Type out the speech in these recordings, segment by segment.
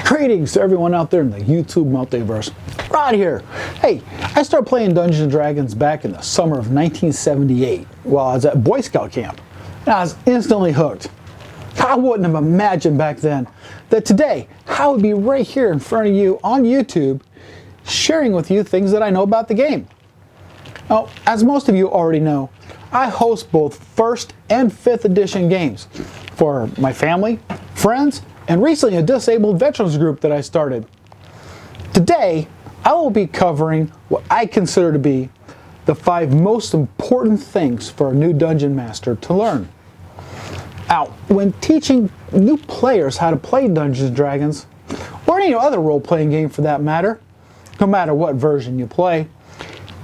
Greetings to everyone out there in the YouTube multiverse. Rod here. Hey, I started playing Dungeons & Dragons back in the summer of 1978 while I was at Boy Scout camp. And I was instantly hooked. I wouldn't have imagined back then that today I would be right here in front of you on YouTube sharing with you things that I know about the game. Now, as most of you already know, I host both 1st and 5th edition games for my family, friends, and recently a disabled veterans group that I started. Today, I will be covering what I consider to be the 5 most important things for a new dungeon master to learn. Now, when teaching new players how to play Dungeons & Dragons, or any other role-playing game for that matter, no matter what version you play,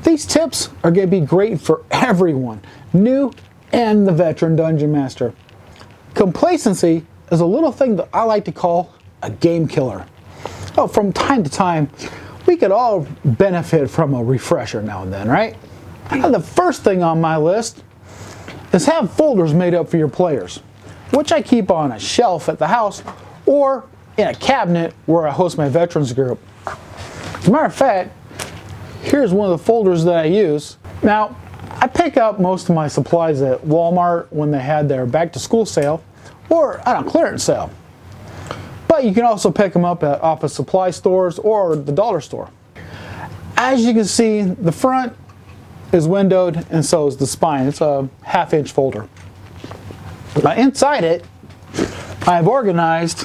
these tips are going to be great for everyone, new and the veteran dungeon master. Complacency is a little thing that I like to call a game killer. Oh, from time to time, we could all benefit from a refresher now and then, right? And the first thing on my list is have folders made up for your players, which I keep on a shelf at the house or in a cabinet where I host my veterans group. As a matter of fact, here's one of the folders that I use. Now, I pick up most of my supplies at Walmart when they had their back to school sale or on a clearance sale. But you can also pick them up at office supply stores or the dollar store. As you can see, the front is windowed and so is the spine. It's a 1/2-inch folder. Now inside it, I've organized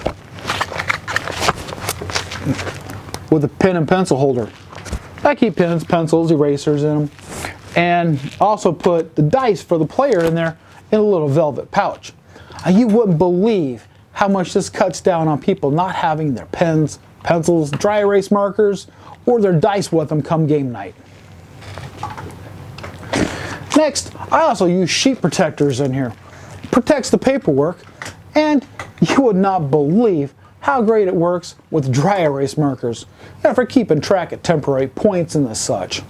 with a pen and pencil holder. I keep pens, pencils, erasers in them, and also put the dice for the player in there in a little velvet pouch. You wouldn't believe how much this cuts down on people not having their pens, pencils, dry erase markers, or their dice with them come game night. Next, I also use sheet protectors in here. It protects the paperwork, and you would not believe how great it works with dry erase markers and for keeping track of temporary points and the such.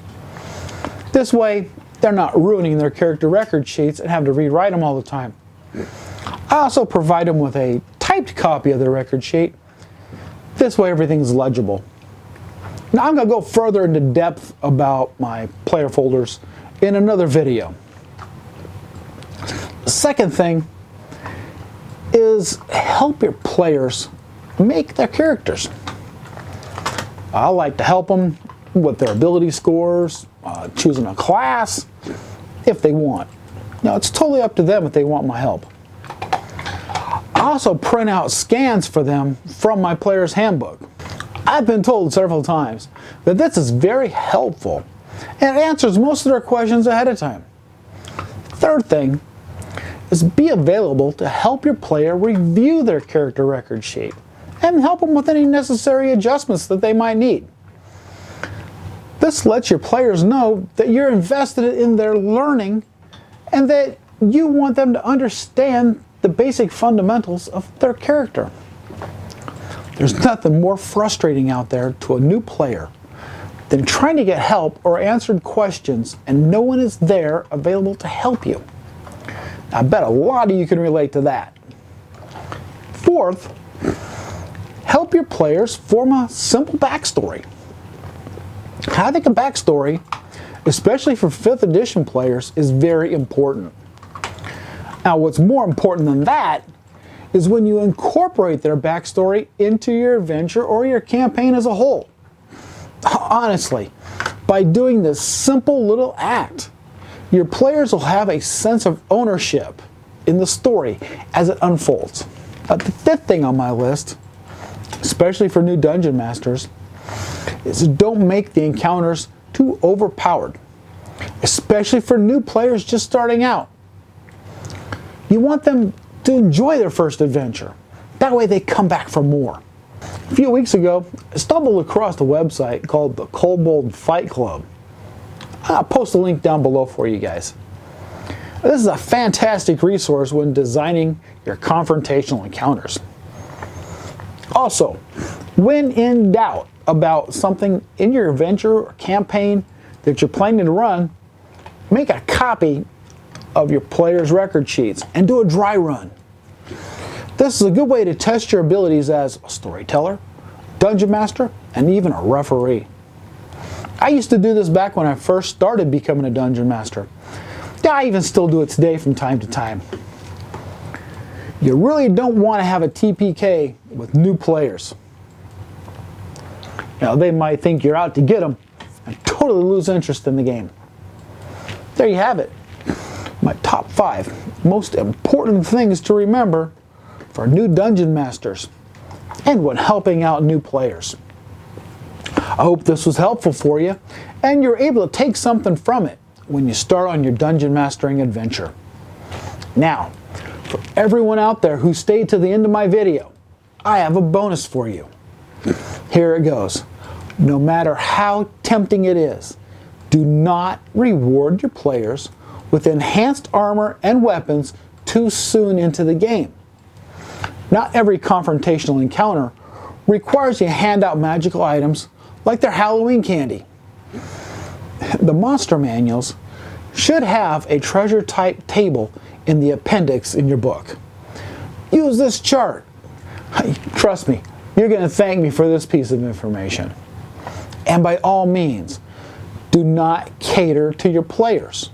This way, they're not ruining their character record sheets and having to rewrite them all the time. I also provide them with a typed copy of their record sheet. This way everything's legible. Now I'm going to go further into depth about my player folders in another video. The second thing is help your players make their characters. I like to help them with their ability scores, choosing a class, if they want. Now it's totally up to them if they want my help. I also print out scans for them from my player's handbook. I've been told several times that this is very helpful and it answers most of their questions ahead of time. Third thing is be available to help your player review their character record sheet and help them with any necessary adjustments that they might need. This lets your players know that you're invested in their learning and that you want them to understand the basic fundamentals of their character. There's nothing more frustrating out there to a new player than trying to get help or answered questions and no one is there available to help you. I bet a lot of you can relate to that. Fourth, help your players form a simple backstory. Having a backstory, especially for 5th edition players, is very important. Now, what's more important than that is when you incorporate their backstory into your adventure or your campaign as a whole. Honestly, by doing this simple little act, your players will have a sense of ownership in the story as it unfolds. The 5th thing on my list, especially for new dungeon masters, is don't make the encounters too overpowered, especially for new players just starting out. You want them to enjoy their first adventure. That way they come back for more. A few weeks ago, I stumbled across a website called the KOBOLD Fight Club. I'll post a link down below for you guys. This is a fantastic resource when designing your confrontational encounters. Also, when in doubt about something in your adventure or campaign that you're planning to run, make a copy of your players' record sheets and do a dry run. This is a good way to test your abilities as a storyteller, dungeon master, and even a referee. I used to do this back when I first started becoming a dungeon master. Yeah, I even still do it today from time to time. You really don't want to have a TPK with new players. You know, they might think you're out to get them and totally lose interest in the game. There you have it. My top 5 most important things to remember for new dungeon masters and when helping out new players. I hope this was helpful for you and you're able to take something from it when you start on your dungeon mastering adventure. Now, for everyone out there who stayed to the end of my video, I have a bonus for you. Here it goes. No matter how tempting it is, do not reward your players with enhanced armor and weapons too soon into the game. Not every confrontational encounter requires you to hand out magical items like they're Halloween candy. The monster manuals should have a treasure type table in the appendix in your book. Use this chart. Trust me, you're going to thank me for this piece of information. And by all means, do not cater to your players.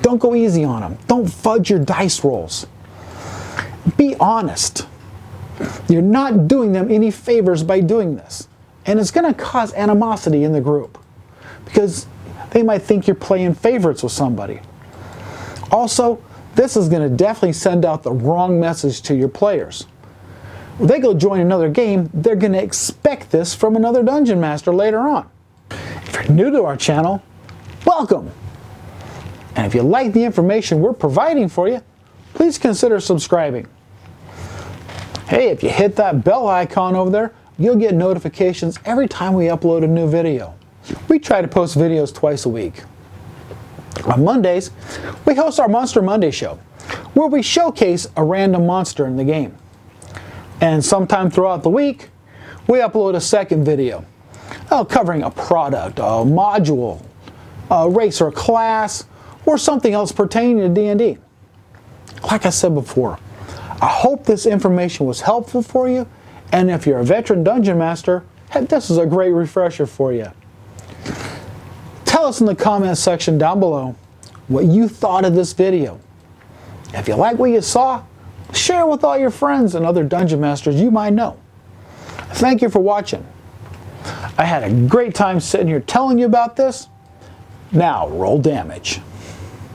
Don't go easy on them. Don't fudge your dice rolls. Be honest. You're not doing them any favors by doing this. And it's going to cause animosity in the group because they might think you're playing favorites with somebody. Also, this is going to definitely send out the wrong message to your players. When they go join another game, they're going to expect this from another dungeon master later on. If you're new to our channel, welcome. And if you like the information we're providing for you, please consider subscribing. Hey, if you hit that bell icon over there, you'll get notifications every time we upload a new video. We try to post videos twice a week. On Mondays, we host our Monster Monday show, where we showcase a random monster in the game. And sometime throughout the week, we upload a second video, covering a product, a module, a race or a class, or something else pertaining to D&D. Like I said before, I hope this information was helpful for you, and if you're a veteran dungeon master, this is a great refresher for you. Tell us in the comments section down below what you thought of this video. If you like what you saw, share it with all your friends and other dungeon masters you might know. Thank you for watching. I had a great time sitting here telling you about this. Now roll damage.